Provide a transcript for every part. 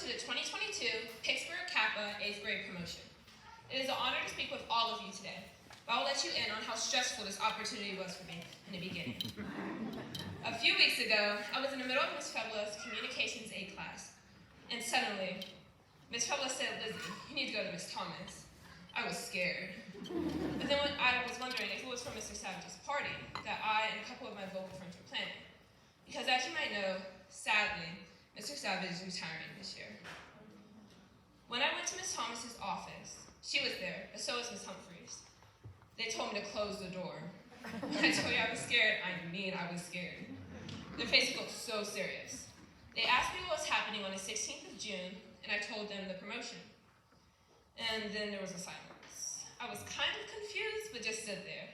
to the 2022 Pittsburgh CAPA 8th grade promotion. It is an honor to speak with all of you today, but I'll let you in on how stressful this opportunity was for me in the beginning. A few weeks ago, I was in the middle of Ms. Febula's Communications 8 class, and suddenly, Ms. Febula said, "Lizzie, you need to go to Ms. Thomas." I was scared. But then I was wondering if it was for Mr. Savage's party that I and a couple of my vocal friends were planning. Because as you might know, sadly, Mr. Savage is retiring this year. When I went to Ms. Thomas's office, she was there, but so was Ms. Humphreys. They told me to close the door. When I told you I was scared, I mean I was scared. Their faces looked so serious. They asked me what was happening on the 16th of June, and I told them the promotion. And then there was a silence. I was kind of confused, but just stood there.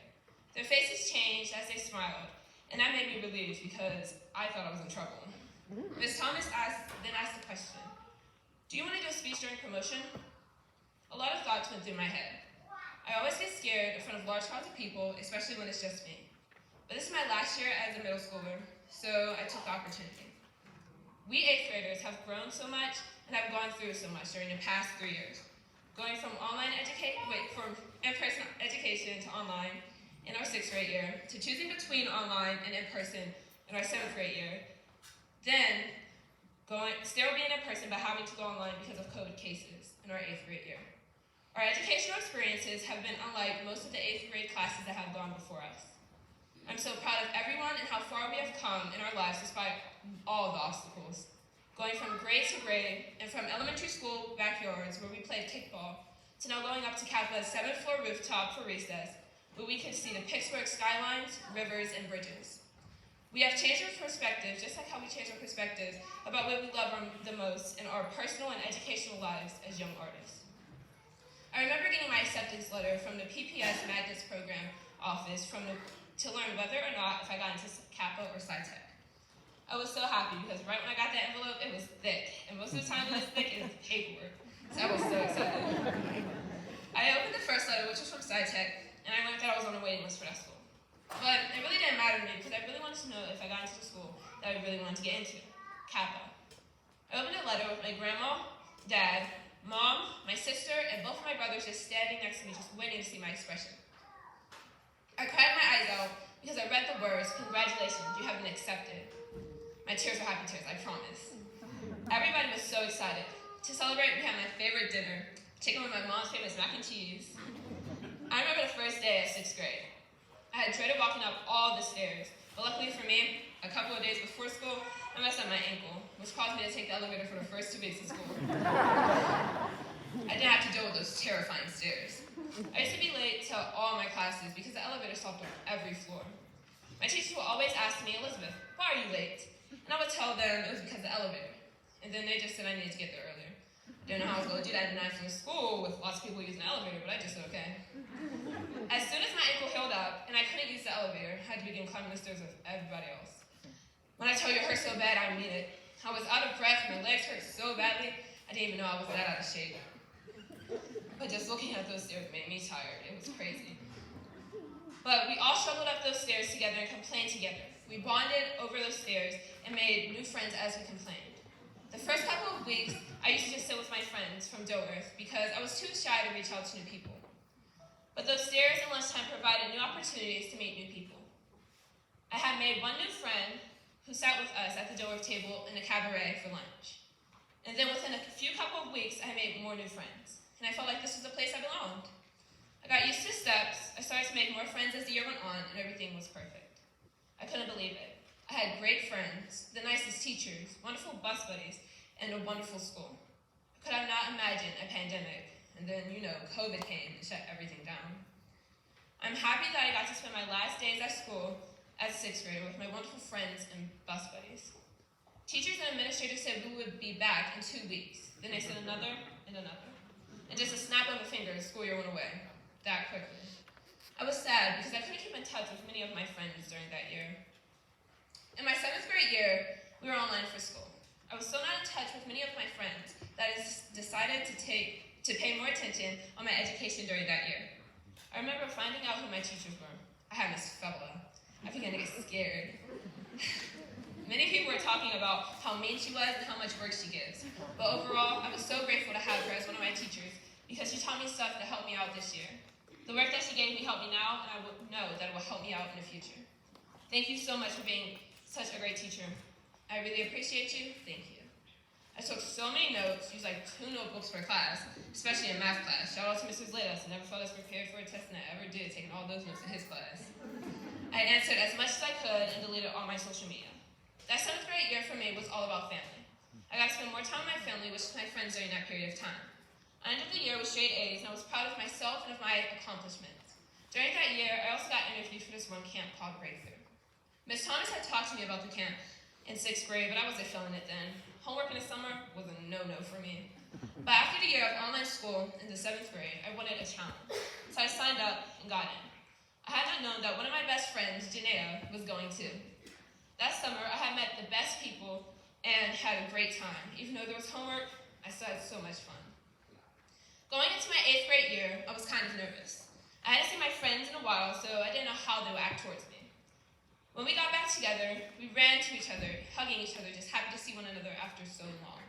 Their faces changed as they smiled, and that made me relieved because I thought I was in trouble. Ms. Thomas then asked the question, "Do you want to do a speech during promotion?" A lot of thoughts went through my head. I always get scared in front of large crowds of people, especially when it's just me. But this is my last year as a middle schooler, so I took the opportunity. We 8th graders have grown so much and have gone through so much during the past 3 years. Going from from in-person education to online in our 6th grade year, to choosing between online and in-person in our 7th grade year, then still being in person but having to go online because of COVID cases in our 8th grade year. Our educational experiences have been unlike most of the 8th grade classes that have gone before us. I'm so proud of everyone and how far we have come in our lives despite all the obstacles. Going from grade to grade, and from elementary school backyards where we played kickball, to now going up to CAPA's 7th floor rooftop for recess, where we could see the Pittsburgh skylines, rivers, and bridges. We have changed our perspectives, just like how we changed our perspectives about what we love the most in our personal and educational lives as young artists. I remember getting my acceptance letter from the PPS Magnets Program office to learn whether or not if I got into CAPA or SciTech. I was so happy because right when I got that envelope, it was thick, and most of the time when it's thick, it's paperwork. So I was so excited. I opened the first letter, which was from SciTech, and I learned that I was on a waiting list for that school. But it really didn't matter to me because I really wanted to know if I got into the school that I really wanted to get into, CAPA. I opened a letter with my grandma, dad, mom, my sister, and both of my brothers just standing next to me, just waiting to see my expression. I cried my eyes out because I read the words, "Congratulations, you have been accepted." My tears were happy tears, I promise. Everybody was so excited. To celebrate, we had my favorite dinner, chicken with my mom's famous mac and cheese. I remember the first day of 6th grade. I had dreaded walking up all the stairs, but luckily for me, a couple of days before school, I messed up my ankle, which caused me to take the elevator for the first 2 weeks of school. I didn't have to deal with those terrifying stairs. I used to be late to all my classes because the elevator stopped on every floor. My teachers would always ask me, "Elizabeth, why are you late?" And I would tell them it was because of the elevator. And then they just said I needed to get there earlier. I didn't know how I was going to do that in 9th floor school with lots of people using the elevator, but I just said okay. As soon as my ankle healed up and I couldn't use the elevator, I had to begin climbing the stairs with everybody else. When I tell you it hurt so bad, I mean it. I was out of breath, my legs hurt so badly, I didn't even know I was that out of shape. But just looking at those stairs made me tired. It was crazy. But we all struggled up those stairs together and complained together. We bonded over those stairs and made new friends as we complained. The first couple of weeks, I used to just sit with my friends from Dover because I was too shy to reach out to new people. But those stairs and lunchtime provided new opportunities to meet new people. I had made one new friend who sat with us at the Dover table in a cabaret for lunch. And then within a couple of weeks, I made more new friends. And I felt like this was the place I belonged. I got used to the steps, I started to make more friends as the year went on, and everything was perfect. I couldn't believe it. I had great friends, the nicest teachers, wonderful bus buddies, and a wonderful school. I could have not imagined a pandemic, and then, COVID came and shut everything down. I'm happy that I got to spend my last days at school as a 6th grader with my wonderful friends and bus buddies. Teachers and administrators said we would be back in 2 weeks. Then they said another and another. And just a snap of a finger, the school year went away. That quickly. I was sad because I couldn't keep in touch with many of my friends during that year. In my 7th grade year, we were online for school. I was still not in touch with many of my friends that I decided to pay more attention on my education during that year. I remember finding out who my teachers were. I had Miss Febula. I began to get scared. Many people were talking about how mean she was and how much work she gives. But overall, I was so grateful to have her as one of my teachers because she taught me stuff that helped me out this year. The work that she gave me helped me now, and I know that it will help me out in the future. Thank you so much for being such a great teacher. I really appreciate you. Thank you. I took so many notes, used like 2 notebooks per class, especially in math class. Shout out to Mr. Zlatos. I never felt as prepared for a test than I ever did, taking all those notes in his class. I answered as much as I could and deleted all my social media. That 7th grade year for me was all about family. I got to spend more time with my family, which was my friends during that period of time. I ended the year with straight A's, and I was proud of myself and of my accomplishments. During that year, I also got interviewed for this one camp called Breakthrough. Ms. Thomas had talked to me about the camp in 6th grade, but I wasn't feeling it then. Homework in the summer was a no-no for me. But after the year of online school in the 7th grade, I wanted a challenge. So I signed up and got in. I had not known that one of my best friends, Janaea, was going too. That summer, I had met the best people and had a great time. Even though there was homework, I still had so much fun. Going into my 8th grade year, I was kind of nervous. I hadn't seen my friends in a while, so I didn't know how they would act towards me. When we got back together, we ran to each other, hugging each other, just happy to see one another after so long.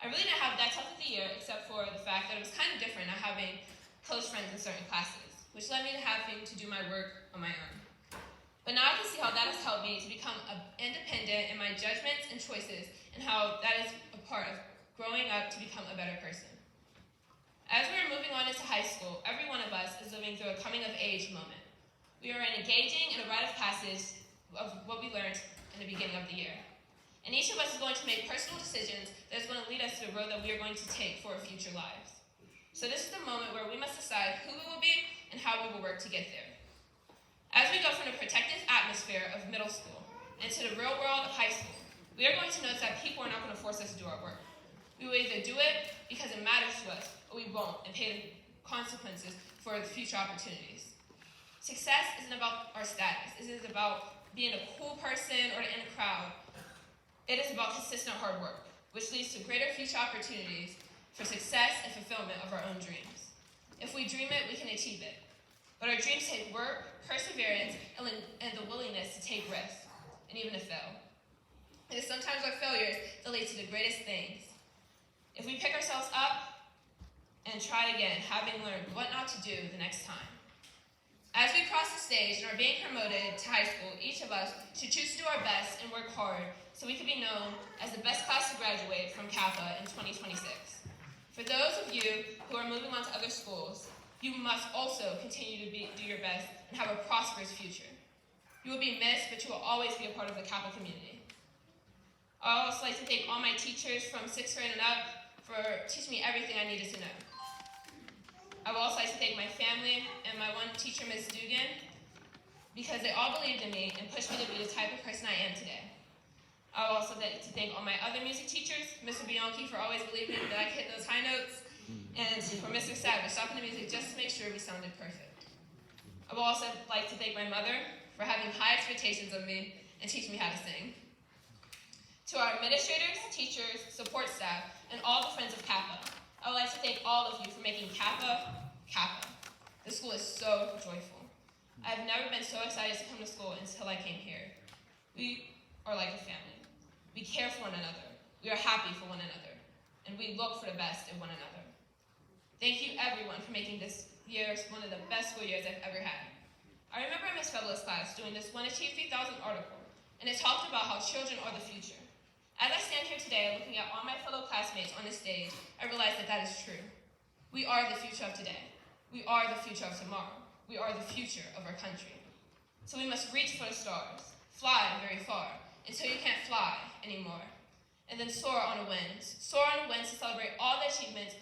I really didn't have that tough of a year, except for the fact that it was kind of different not having close friends in certain classes, which led me to having to do my work on my own. But now I can see how that has helped me to become independent in my judgments and choices, and how that is a part of growing up to become a better person. As we are moving on into high school, every one of us is living through a coming-of-age moment. We are engaging in a rite of passage of what we learned in the beginning of the year. And each of us is going to make personal decisions that is going to lead us to the road that we are going to take for our future lives. So this is the moment where we must decide who we will be and how we will work to get there. As we go from the protective atmosphere of middle school into the real world of high school, we are going to notice that people are not going to force us to do our work. We will either do it because it matters to us, or we won't and pay the consequences for the future opportunities. Success isn't about our status. It is about being a cool person or in a crowd. It is about consistent hard work, which leads to greater future opportunities for success and fulfillment of our own dreams. If we dream it, we can achieve it. But our dreams take work, perseverance, and the willingness to take risks, and even to fail. It is sometimes our failures that lead to the greatest things. If we pick ourselves up and try again, having learned what not to do the next time. As we cross the stage and are being promoted to high school, each of us should choose to do our best and work hard so we can be known as the best class to graduate from CAPA in 2026. For those of you who are moving on to other schools, you must also continue to do your best and have a prosperous future. You will be missed, but you will always be a part of the CAPA community. I would also like to thank all my teachers from 6th grade and up for teaching me everything I needed to know. I would also like to thank my family and my one teacher, Ms. Dugan, because they all believed in me and pushed me to be the type of person I am today. I would also like to thank all my other music teachers, Mr. Bianchi for always believing that I could hit those high notes, and for Mr. Savage, stopping the music just to make sure we sounded perfect. I would also like to thank my mother for having high expectations of me and teaching me how to sing. To our administrators, teachers, support staff, and all the friends of CAPA, I would like to thank all of you for making CAPA, CAPA. This school is so joyful. I have never been so excited to come to school until I came here. We are like a family. We care for one another. We are happy for one another. And we look for the best in one another. Thank you everyone for making this year one of the best school years I've ever had. I remember in Ms. Fabulous class doing this One Achieve 3000 article, and it talked about how children are the future. As I stand here today looking at all my fellow classmates on this stage, I realize that that is true. We are the future of today. We are the future of tomorrow. We are the future of our country. So we must reach for the stars, fly very far, until you can't fly anymore, and then soar on the winds. Soar on the winds to celebrate all the achievements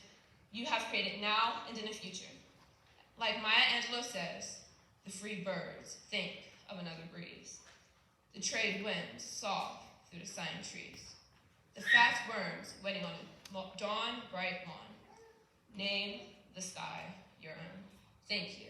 you have created now and in the future. Like Maya Angelou says, the free birds think of another breeze. The trade winds soft through the sighing trees. The fast worms waiting on a dawn bright lawn. Name the sky your own. Thank you.